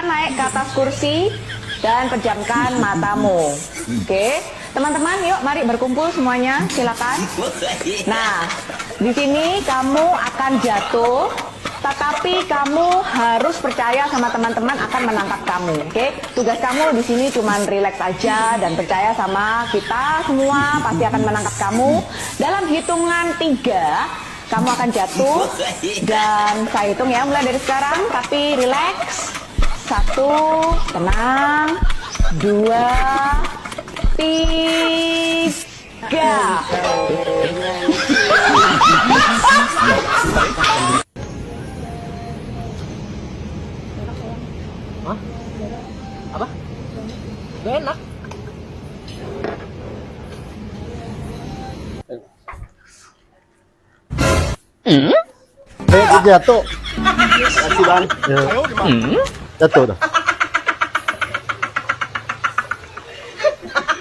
silakan naik ke atas kursi dan pejamkan matamu. Oke, teman-teman, yuk mari berkumpul semuanya, silakan. Nah, di sini kamu akan jatuh, tetapi kamu harus percaya sama teman-teman akan menangkap kamu. Oke, tugas kamu di sini cuma relax aja dan percaya sama kita semua pasti akan menangkap kamu. Dalam hitungan 3, kamu akan jatuh dan saya hitung ya mulai dari sekarang, tapi relax. 1, tenang. 2, 3. Hah? Apa? Gak enak. Jatuh. Kasih bang. Jatuh dah.